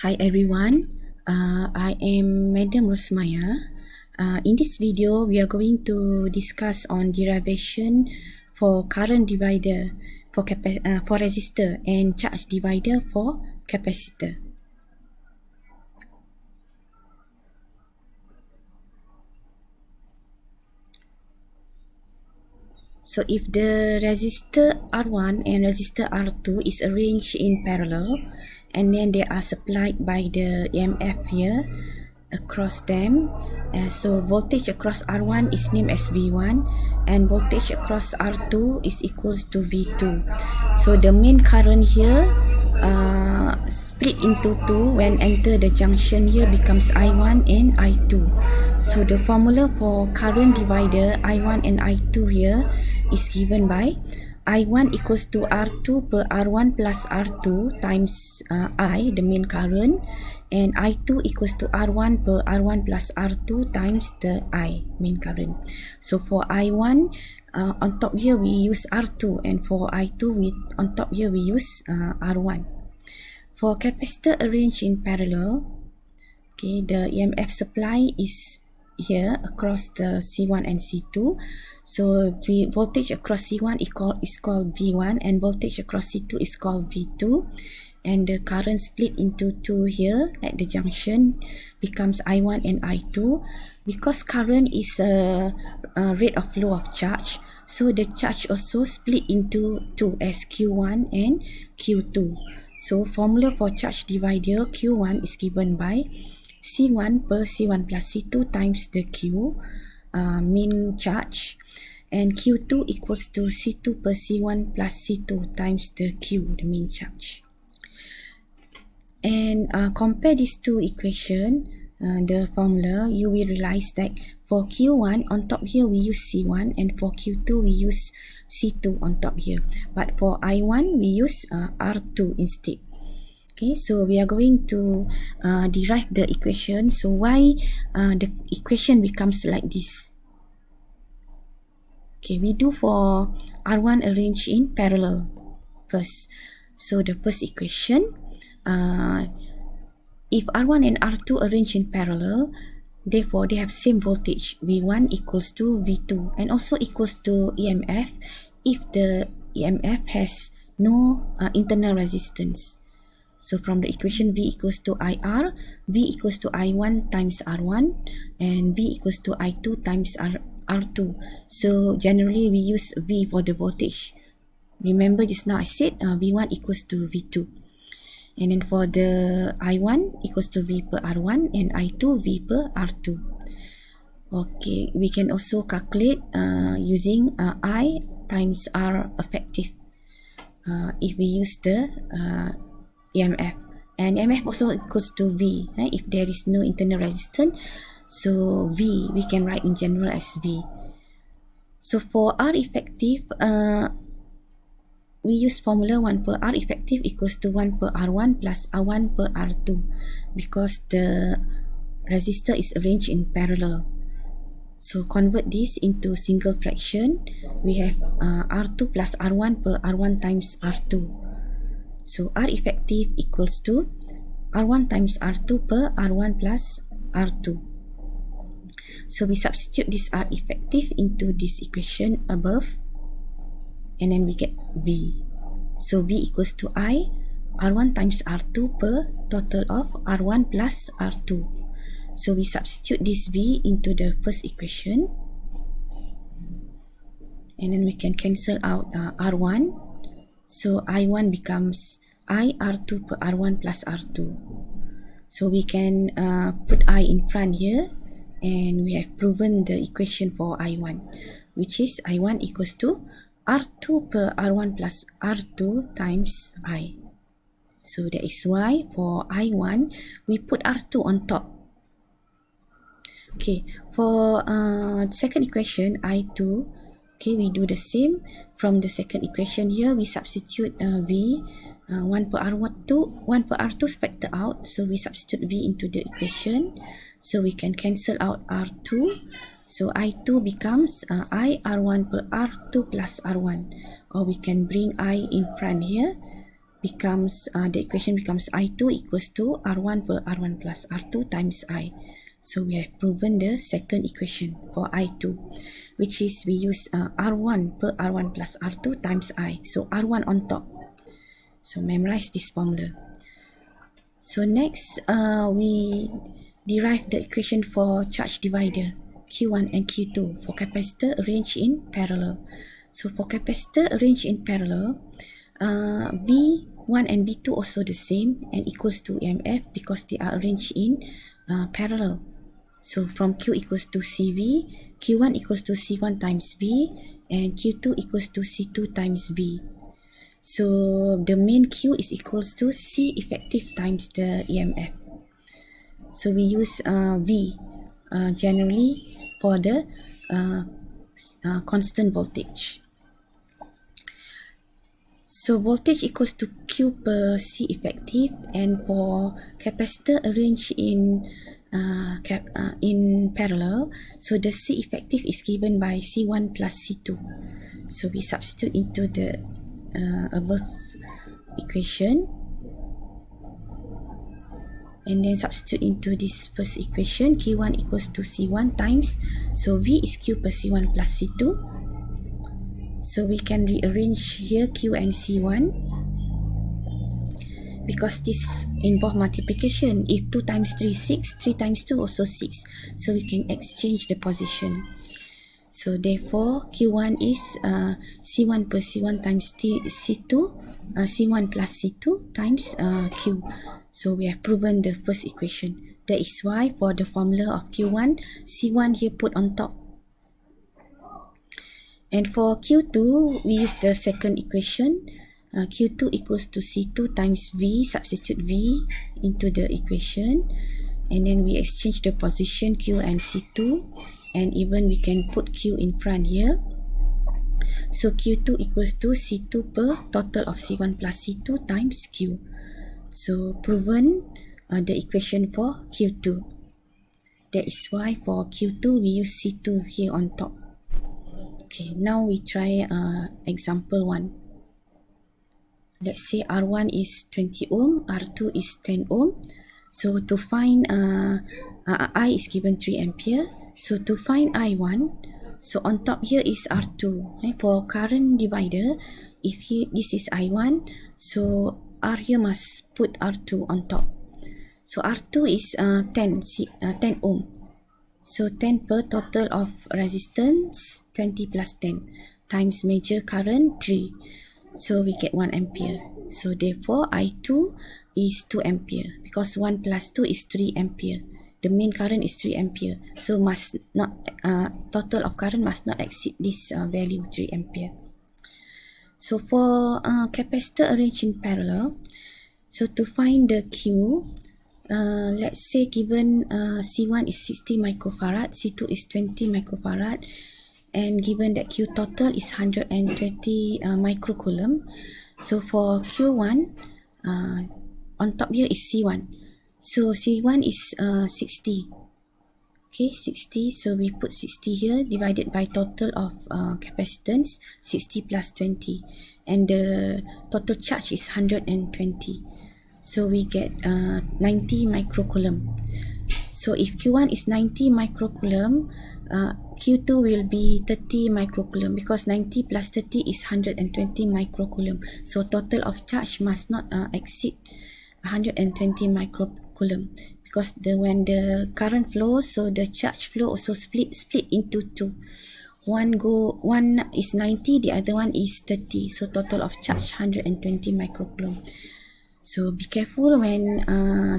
Hi everyone, I am Madam Rosmaya. In this video, we are going to discuss on derivation for current divider for resistor and charge divider for capacitor. So if the resistor R1 and resistor R2 is arranged in parallel and then they are supplied by the EMF here across them, so voltage across R1 is named as V1 and voltage across R2 is equals to V2. So the main current here split into two when enter the junction here becomes I1 and I2. So the formula for current divider I1 and I2 here is given by I1 equals to R2 per R1 plus R2 times I, the main current, and I2 equals to R1 per R1 plus R2 times the I, main current. So for I1, on top here we use R2, and for I2 on top here we use R1. For capacitor arranged in parallel, okay, the EMF supply is here across the C1 and C2. So voltage across C1 is called V1 and voltage across C2 is called V2, and the current split into two here at the junction becomes I1 and I2. Because current is a rate of flow of charge, so the charge also split into two as Q1 and Q2. So formula for charge divider Q1 is given by C1 per C1 plus C2 times the Q, mean charge, and Q2 equals to C2 per C1 plus C2 times the Q, the mean charge. And compare these two equations, the formula, you will realize that for Q1 on top here we use C1 and for Q2 we use C2 on top here, but for I1 we use R2 instead. Okay, so we are going to derive the equation. So why the equation becomes like this? Okay, we do for R1 arranged in parallel first. So the first equation, if R1 and R2 arranged in parallel, therefore they have same voltage, V1 equals to V2 and also equals to EMF if the EMF has no internal resistance. So from the equation V equals to IR, V equals to I1 times R1 and V equals to I2 times R2. So generally we use V for the voltage. Remember just now I said V1 equals to V2. And then for the I1 equals to V per R1 and I2 V per R2. Okay, we can also calculate using I times R effective if we use the EMF, and EMF also equals to V if there is no internal resistance. So V we can write in general as V. So for R effective, we use formula 1 per R effective equals to 1 per R1 plus R1 per R2 because the resistor is arranged in parallel. So convert this into single fraction. We have R2 plus R1 per R1 times R2. So R effective equals to R1 times R2 per R1 plus R2. So we substitute this R effective into this equation above and then we get V. So V equals to I, R1 times R2 per total of R1 plus R2. So we substitute this V into the first equation and then we can cancel out R1. So I1 becomes I R2 per R1 plus R2. So we can put I in front here and we have proven the equation for I1, which is I1 equals to R2 per R1 plus R2 times I. So that is why for I1 we put R2 on top. Okay, for second equation I2, okay, we do the same. From the second equation here, we substitute V, 1 per R2 factor out. So we substitute V into the equation. So we can cancel out R2. So I2 becomes I R1 per R2 plus R1. Or we can bring I in front here. becomes the equation becomes I2 equals to R1 per R1 plus R2 times I. So we have proven the second equation for I2, which is we use R1 per R1 plus R2 times I. So R1 on top. So memorize this formula. So next, we derive the equation for charge divider Q1 and Q2 for capacitor arranged in parallel. So for capacitor arranged in parallel, V1 and V2 also the same and equals to EMF because they are arranged in parallel. So from Q equals to CV, Q1 equals to C1 times V, and Q2 equals to C2 times V. So the main Q is equals to C effective times the EMF. So we use V generally for the constant voltage. So voltage equals to Q per C effective, and for capacitor arranged in parallel, so the C effective is given by C1 plus C2. So we substitute into the above equation, and then substitute into this first equation. Q1 equals to C1 times, so V is Q per C1 plus C2. So we can rearrange here Q and C1 because this involve multiplication. If 2 times 3 is 6, 3 times 2 also 6. So we can exchange the position. So therefore, Q1 is C1 per C1 times C2, C1 plus C2 times Q. So we have proven the first equation. That is why for the formula of Q1, C1 here put on top. And for Q2, we use the second equation. Q2 equals to C2 times V, substitute V into the equation. And then we exchange the position Q and C2. And even we can put Q in front here. So Q2 equals to C2 per total of C1 plus C2 times Q. So proven the equation for Q2. That is why for Q2 we use C2 here on top. Okay, now we try example 1. Let's say R1 is 20 ohm, R2 is 10 ohm. So to find I is given 3 ampere. So to find I1, so on top here is R2. For current divider, if this is I1, so R here must put R2 on top. So R2 is 10 ohm. So 10 per total of resistance 20 plus 10 times major current 3. So we get 1 ampere. So therefore I2 is 2 ampere because 1 plus 2 is 3 ampere. The main current is 3 ampere. So must not total of current must not exceed this value 3 ampere. So for capacitor arranged in parallel, so to find the Q, let's say given C1 is 60 microfarad, C2 is 20 microfarad, and given that Q total is 120 microcoulomb. So for Q1, on top here is C1. So C1 is 60. Okay, 60. So we put 60 here divided by total of capacitance, 60 plus 20. And the total charge is 120. So we get 90 microcoulomb. So if Q1 is 90 microcoulomb, Q2 will be 30 microcoulomb because 90 plus 30 is 120 microcoulomb. So total of charge must not exceed 120 microcoulomb because when the current flows, so the charge flow also split into two. One is 90, the other one is 30. So total of charge 120 microcoulomb. So be careful when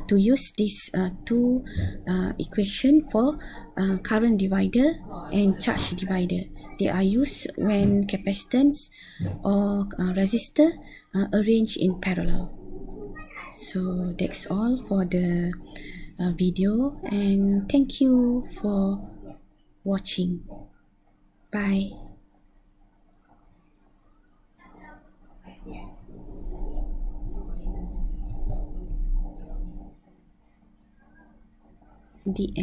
to use these two equation for current divider and charge divider. They are used when capacitance or resistor arranged in parallel. So that's all for the video, and thank you for watching. Bye. The